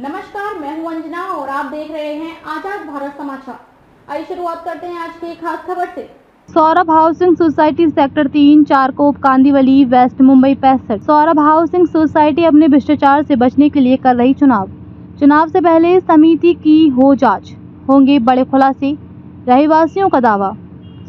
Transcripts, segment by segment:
नमस्कार, मैं हूं अंजना और आप देख रहे हैं आजाद भारत समाचार। आइए शुरुआत करते हैं आज की खास खबर से। Saurabh housing society sector 3 Charkop Kandivali west Mumbai 65। Saurabh housing society अपने भ्रष्टाचार से बचने के लिए कर रही चुनाव से पहले समिति की हो जांच, होंगे बड़े खुलासे, रहीवासियों का दावा।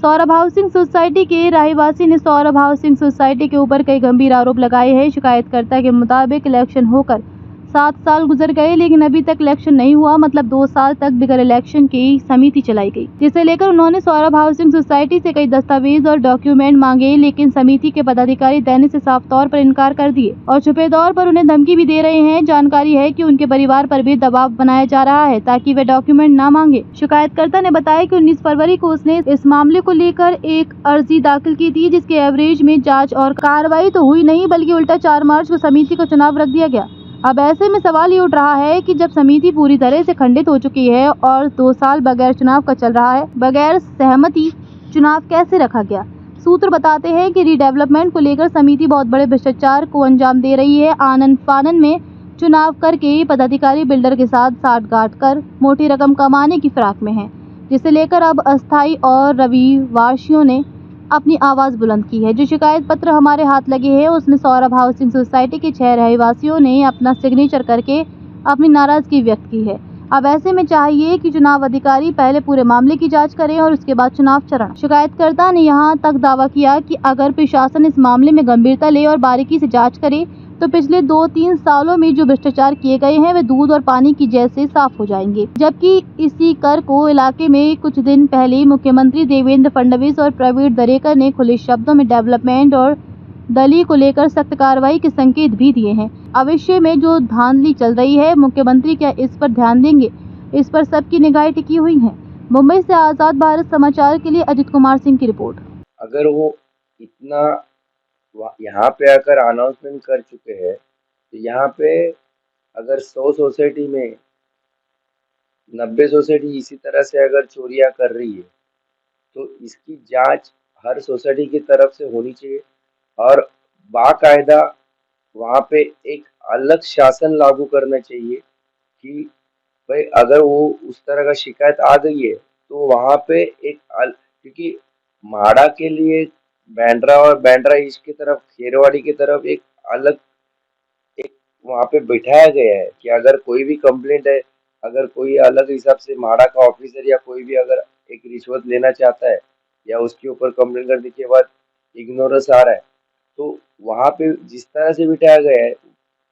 सौरभ हाउसिंग सोसाइटी के रहीवासी ने सौरभ हाउसिंग सोसाइटी के ऊपर कई गंभीर आरोप लगाए हैं। शिकायतकर्ता के मुताबिक इलेक्शन होकर 7 साल गुजर गए लेकिन अभी तक इलेक्शन नहीं हुआ, मतलब 2 साल तक बगैर इलेक्शन की समिति चलाई गई, जिसे लेकर उन्होंने सौरभ हाउसिंग सोसाइटी से कई दस्तावेज और डॉक्यूमेंट मांगे, लेकिन समिति के पदाधिकारी देने से साफ तौर पर इनकार कर दिए और छुपे तौर पर उन्हें धमकी भी दे रहे हैं। जानकारी है कि उनके परिवार पर भी दबाव बनाया जा रहा है ताकि वे डॉक्यूमेंट न मांगे। शिकायतकर्ता ने बताया कि 19 फरवरी को उसने इस मामले को लेकर एक अर्जी दाखिल की थी, जिसके एवरेज में जाँच और कार्रवाई तो हुई नहीं बल्कि उल्टा 4 मार्च को समिति को चुनाव रख दिया गया। अब ऐसे में सवाल ये उठ रहा है कि जब समिति पूरी तरह से खंडित हो चुकी है और 2 साल बगैर चुनाव का चल रहा है, बगैर सहमति चुनाव कैसे रखा गया। सूत्र बताते हैं कि रीडेवलपमेंट को लेकर समिति बहुत बड़े भ्रष्टाचार को अंजाम दे रही है। आनन फानन में चुनाव करके पदाधिकारी बिल्डर के साथ साठगांठ कर मोटी रकम कमाने की फिराक में है, जिसे लेकर अब अस्थायी और रविवासियों ने अपनी आवाज बुलंद की है। जो शिकायत पत्र हमारे हाथ लगे हैं उसमें सौरभ हाउसिंग सोसाइटी के 6 रहवासियों ने अपना सिग्नेचर करके अपनी नाराजगी व्यक्त की है। अब ऐसे में चाहिए कि चुनाव अधिकारी पहले पूरे मामले की जांच करें और उसके बाद चुनाव चरण। शिकायतकर्ता ने यहां तक दावा किया कि अगर प्रशासन इस मामले में गंभीरता ले और बारीकी से जांच करे तो पिछले 2-3 सालों में जो भ्रष्टाचार किए गए हैं वे दूध और पानी की जैसे साफ हो जाएंगे। जबकि इसी कर को इलाके में कुछ दिन पहले मुख्यमंत्री देवेंद्र फडणवीस और प्रवीण दरेकर ने खुले शब्दों में डेवलपमेंट और दलील को लेकर सख्त कार्रवाई के संकेत भी दिए हैं। भविष्य में जो धांधली चल रही है, मुख्यमंत्री क्या इस पर ध्यान देंगे, इस पर सबकी निगाहें टिकी हुई हैं। मुंबई से आजाद भारत समाचार के लिए अजित कुमार सिंह की रिपोर्ट। अगर वो इतना यहाँ पे आकर अनाउंसमेंट कर चुके हैं तो यहाँ पे अगर 100 सोसाइटी में 90 सोसाइटी इसी तरह से अगर चोरियां कर रही है तो इसकी जांच हर सोसाइटी की तरफ से होनी चाहिए और बाकायदा वहाँ पे एक अलग शासन लागू करना चाहिए कि भाई अगर वो उस तरह का शिकायत आ गई है तो वहाँ पे क्योंकि माड़ा के लिए बैंड्रा और बैंड्रा ईस्ट की तरफ खेरवाड़ी की तरफ एक अलग एक वहाँ पे बिठाया गया है कि अगर कोई भी कंप्लेंट है, अगर कोई अलग हिसाब से माड़ा का ऑफिसर या कोई भी अगर एक रिश्वत लेना चाहता है या उसके ऊपर कंप्लेंट करने के बाद इग्नोरेंस आ रहा है तो वहाँ पे जिस तरह से बिठाया गया है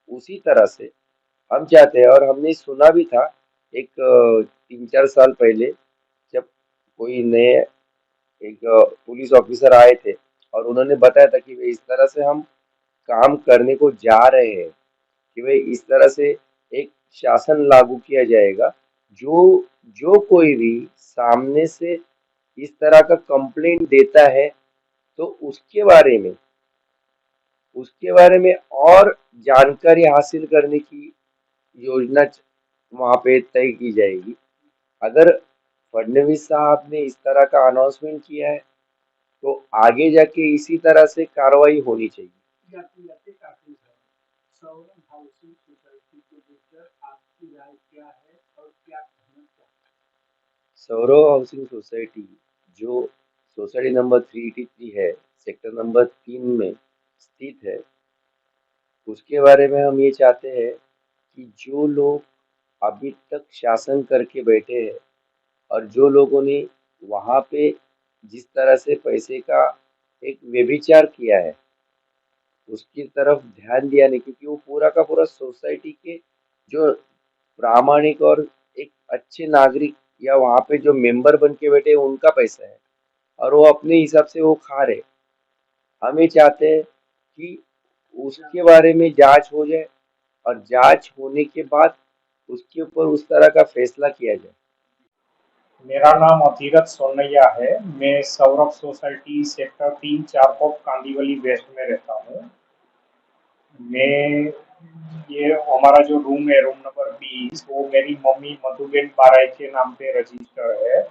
उसी तरह से हम चाहते हैं। और हमने सुना भी था एक 3-4 साल पहले जब कोई नए एक पुलिस ऑफिसर आए थे और उन्होंने बताया था कि भाई इस तरह से हम काम करने को जा रहे हैं कि भाई इस तरह से एक शासन लागू किया जाएगा। जो जो कोई भी सामने से इस तरह का कंप्लेंट देता है तो उसके बारे में और जानकारी हासिल करने की योजना वहाँ पे तय की जाएगी। अगर फडणवीस साहब ने इस तरह का अनाउंसमेंट किया है तो आगे जाके इसी तरह से कार्रवाई होनी चाहिए। सौरभ हाउसिंग सोसाइटी को लेकर आपकी राय क्या है और क्या कहना चाहते हैं? सौरभ हाउसिंग सोसाइटी जो सोसाइटी नंबर 383 है, सेक्टर नंबर 3 में स्थित है, उसके बारे में हम ये चाहते हैं कि जो लोग अभी तक शासन करके बैठे हैं और जो लोगों ने वहाँ पे जिस तरह से पैसे का एक व्यभिचार किया है उसकी तरफ ध्यान दिया नहीं, क्योंकि वो पूरा का पूरा सोसाइटी के जो प्रामाणिक और एक अच्छे नागरिक या वहाँ पे जो मेंबर बन के बैठे हैं उनका पैसा है और वो अपने हिसाब से वो खा रहे। हम ये चाहते हैं कि उसके बारे में जांच हो जाए और जांच होने के बाद उसके ऊपर उस तरह का फैसला किया जाए। मेरा नाम अतीरथ सोनैया है। मैं Saurabh society sector 3 Charkop Kandivali west में रहता हूँ। मैं ये हमारा जो रूम है, रूम नंबर 20, वो मेरी मम्मी मधुबेन बाराई के नाम पे रजिस्टर है।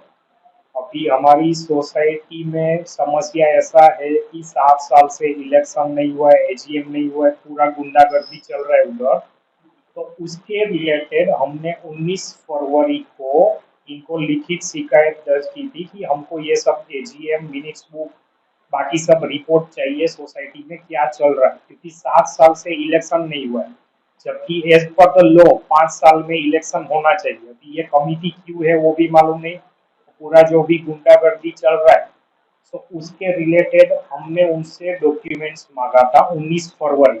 अभी हमारी सोसाइटी में समस्या ऐसा है कि 7 साल से इलेक्शन नहीं हुआ है, एजीएम नहीं हुआ है, पूरा गुंडागर्दी चल रहा है उधर। तो उसके रिलेटेड हमने 19 फरवरी को इनको लिखित शिकायत दर्ज की थी कि हमको ये सब एजीएम मिनट्स बुक बाकी सब रिपोर्ट चाहिए सोसाइटी में क्या चल रहा है, क्योंकि 7 साल से इलेक्शन नहीं हुआ है, जबकि एज पर द लॉ 5 साल में इलेक्शन होना चाहिए। अभी ये कमिटी क्यों है वो भी मालूम नहीं, पूरा जो भी गुंडागर्दी चल रहा है, तो उसके रिलेटेड हमने उनसे डॉक्यूमेंट्स मांगा था 19 फरवरी।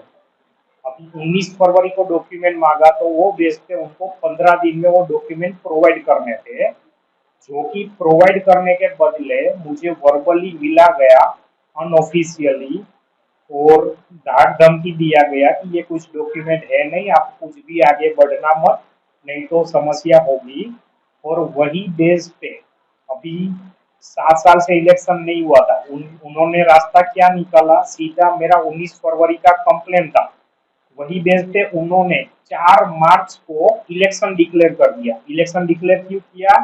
अभी 19 फरवरी को डॉक्यूमेंट मांगा तो वो बेस पे उनको 15 दिन में वो डॉक्यूमेंट प्रोवाइड करने थे, जो कि प्रोवाइड करने के बदले मुझे वर्बली मिला गया अनऑफिशियली और डांट धमकी दिया गया कि ये कुछ डॉक्यूमेंट है नहीं, आप कुछ भी आगे बढ़ना मत, नहीं तो समस्या होगी। और वही बेस पे अभी 7 साल से इलेक्शन नहीं हुआ था, उन्होंने रास्ता क्या निकाला, सीधा मेरा 19 फरवरी का कंप्लेन था, वही बेस पे उन्होंने 4 मार्च को इलेक्शन डिक्लेयर कर दिया। इलेक्शन डिक्लेयर क्यों किया,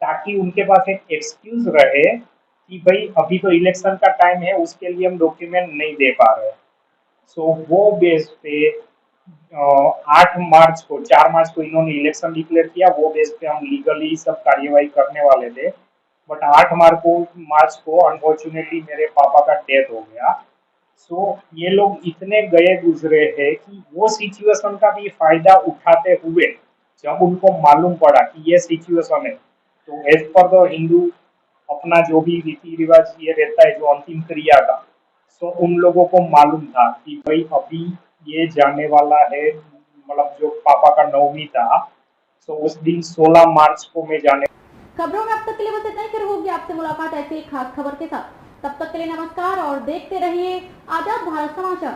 ताकि उनके पास एक एक्सक्यूज रहे कि भाई अभी तो इलेक्शन का टाइम है, उसके लिए हम डॉक्यूमेंट नहीं दे पा रहे। सो वो बेस पे 8 मार्च को 4 मार्च को इन्होंने इलेक्शन डिक्लेयर किया, वो बेस पे हम लीगली सब कार्यवाही करने वाले थे। बट 8 मार्च को अनफॉर्चुनेटली मेरे पापा का डेथ हो गया। सो ये लोग इतने गए गुजरे हैं कि वो सिचुएशन का भी फायदा उठाते हुए जब उनको मालूम पड़ा कि ये सिचुएशन है, तो एज पर द हिंदू अपना जो भी रीति रिवाज ये रहता है जो अंतिम क्रिया का, सो उन लोगों को मालूम था कि भाई अभी ये जाने वाला है, मतलब जो पापा का नवमी था, सो उस दिन 16 मार्च को मैं जाने। खबरों में अब तक के लिए बस इतना ही, फिर होगी आपसे मुलाकात ऐसी एक खास खबर के साथ। तब तक के लिए नमस्कार और देखते रहिए आजाद भारत समाचार।